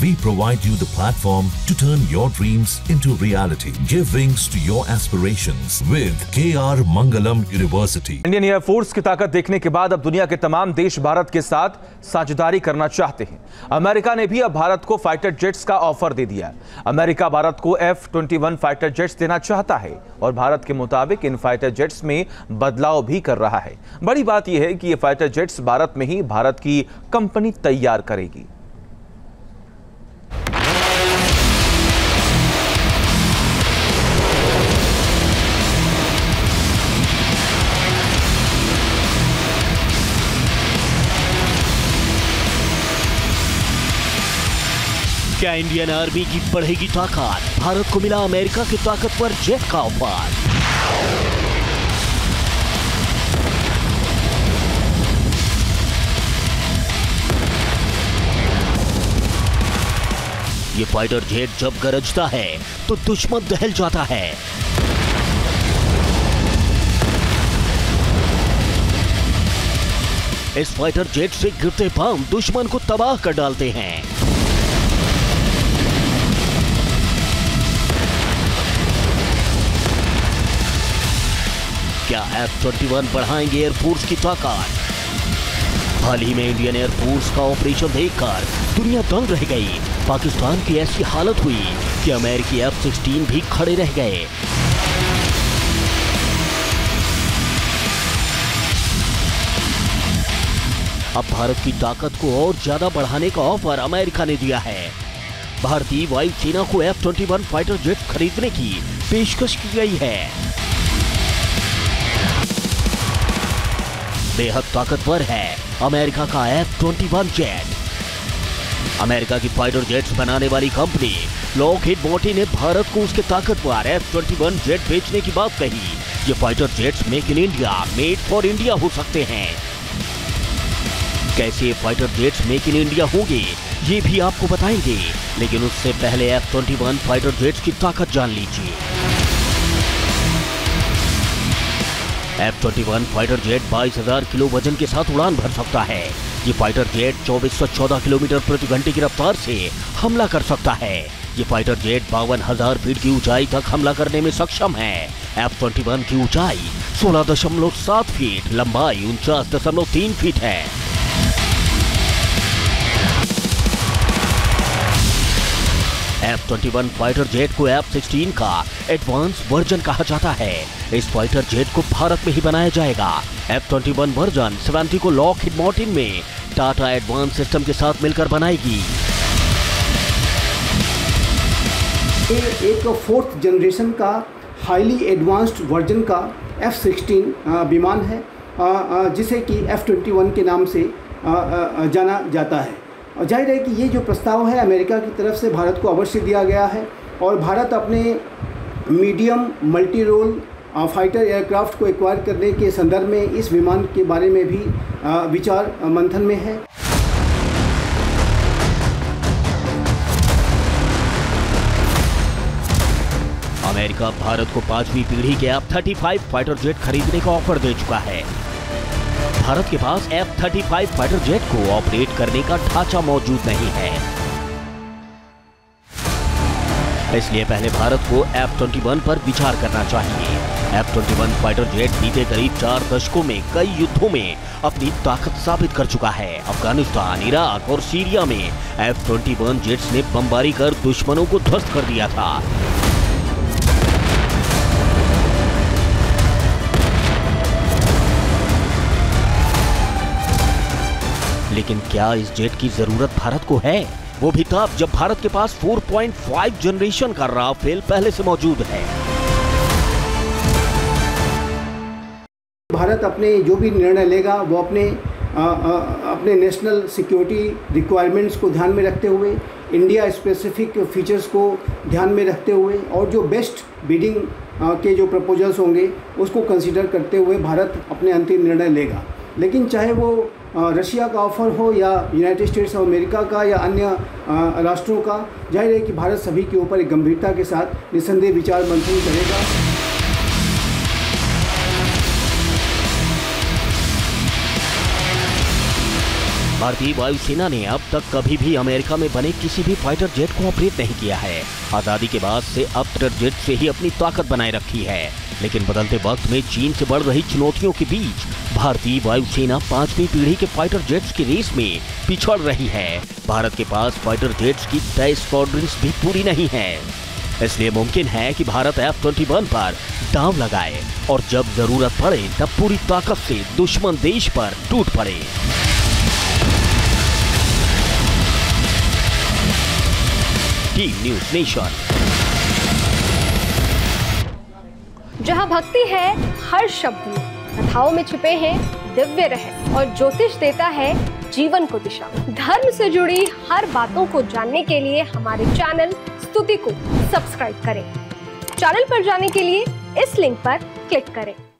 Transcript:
We provide you the platform to turn your dreams into reality. Give wings to your aspirations with KR Mangalam University. Indian air force की ताकत देखने के बाद अब दुनिया के तमाम देश भारत के साथ साझेदारी करना चाहते हैं। अमेरिका ने भी अब भारत को फाइटर जेट्स का ऑफर दे दिया। अमेरिका भारत को F-21 फाइटर जेट्स देना चाहता है और भारत के मुताबिक इन फाइटर जेट्स में बदलाव भी कर रहा है। बड़ी बात यह है कि ये फाइटर जेट्स भारत में ही भारत की कंपनी तैयार करेगी। क्या इंडियन आर्मी की बढ़ेगी ताकत? भारत को मिला अमेरिका की ताकतवर जेट का ऑफर। ये फाइटर जेट जब गरजता है तो दुश्मन दहल जाता है। इस फाइटर जेट से गिरते बम दुश्मन को तबाह कर डालते हैं। क्या F-21 बढ़ाएंगे एयरफोर्स की ताकत? हाल ही में इंडियन एयरफोर्स का ऑपरेशन देखकर दुनिया दंग रह गई। पाकिस्तान की ऐसी हालत हुई कि अमेरिकी F-16 भी खड़े रह गए। अब भारत की ताकत को और ज्यादा बढ़ाने का ऑफर अमेरिका ने दिया है। भारतीय वायुसेना को F-21 फाइटर जेट खरीदने की पेशकश की गई है। बेहद ताकतवर है अमेरिका का F-21 जेट। अमेरिका की फाइटर जेट्स बनाने वाली कंपनी लॉकहीड मार्टिन ने भारत को उसके ताकतवर F-21 जेट बेचने की बात कही। ये fighter jets make in India, made for India हो सकते हैं। कैसे ये fighter jets make in India होंगे ये भी आपको बताएंगे, लेकिन उससे पहले F-21 फाइटर जेट्स की ताकत जान लीजिए। F-21 फाइटर जेट 22,000 किलो वजन के साथ उड़ान भर सकता है। ये फाइटर जेट 2414 किलोमीटर प्रति घंटे की रफ्तार से हमला कर सकता है। ये फाइटर जेट 52,000 फीट की ऊंचाई तक हमला करने में सक्षम है। F-21 की ऊंचाई 16.7 फीट, लंबाई 49.3 फीट है। F-21 फाइटर जेट को F-16 का एडवांस वर्जन कहा जाता है। इस फाइटर जेट को भारत में ही बनाया जाएगा। F-21 वर्जन 70 को लॉकहीड मार्टिन में टाटा एडवांस सिस्टम के साथ मिलकर बनाएगी। ये एक 4th जनरेशन का हाईली एडवांस्ड वर्जन का F-16 विमान है, जिसे कि F-21 के नाम से जाना जाता है। और जाहिर है कि ये जो प्रस्ताव है अमेरिका की तरफ से भारत को अवश्य दिया गया है और भारत अपने medium multi role fighter aircraft को एक्वायर करने के संदर्भ में इस विमान के बारे में भी विचार मंथन में है। अमेरिका भारत को 5वीं पीढ़ी के F-35 फाइटर जेट खरीदने का ऑफर दे चुका है। भारत के पास F-35 फाइटर जेट को ऑपरेट करने का ढांचा मौजूद नहीं है, इसलिए पहले भारत को F-21 पर विचार करना चाहिए। F-21 फाइटर जेट बीते करीब 4 दशकों में कई युद्धों में अपनी ताकत साबित कर चुका है। अफगानिस्तान, इराक और सीरिया में F-21 जेट्स ने बमबारी कर दुश्मनों को ध्वस्त कर दिया था। लेकिन क्या इस जेट की जरूरत भारत को है? वो भी तब जब भारत के पास 4.5 जनरेशन का राफेल पहले से मौजूद है। भारत अपने जो भी निर्णय लेगा वो अपने नेशनल सिक्योरिटी रिक्वायरमेंट्स को ध्यान में रखते हुए, इंडिया स्पेसिफिक फीचर्स को ध्यान में रखते हुए और जो बेस्ट बिडिंग के जो प्रपोजल्स होंगे उसको कंसीडर करते हुए भारत अपने अंतिम निर्णय लेगा। लेकिन चाहे वो रशिया का ऑफर हो या यूनाइटेड स्टेट्स ऑफ अमेरिका का या अन्य राष्ट्रों का, जाहिर है कि भारत सभी के ऊपर एक गंभीरता के साथ निस्संदेह विचार मंथन करेगा। भारतीय वायुसेना ने अब तक कभी भी अमेरिका में बने किसी भी फाइटर जेट को ऑपरेट नहीं किया है। आजादी के बाद से अब फाइटर जेट से ही अपनी ताकत बनाए रखी है। लेकिन बदलते वक्त में चीन से बढ़ रही चुनौतियों के बीच भारतीय वायुसेना 5वीं पीढ़ी के फाइटर जेट्स की रेस में पिछड़ रही है। भारत के पास फाइटर जेट्स की 10 स्क्वाड्रन्स भी पूरी नहीं है। इसलिए मुमकिन है कि भारत F-21 पर दांव लगाए और जब जरूरत पड़े तब पूरी ताकत से दुश्मन देश पर टूट पड़े। Team news nation. जहां भक्ति है हर शब्द में, कथाओं में छुपे हैं दिव्य रहस्य और ज्योतिष देता है जीवन को दिशा। धर्म से जुड़ी हर बातों को जानने के लिए हमारे चैनल स्तुति को सब्सक्राइब करें। चैनल पर जाने के लिए इस लिंक पर क्लिक करें।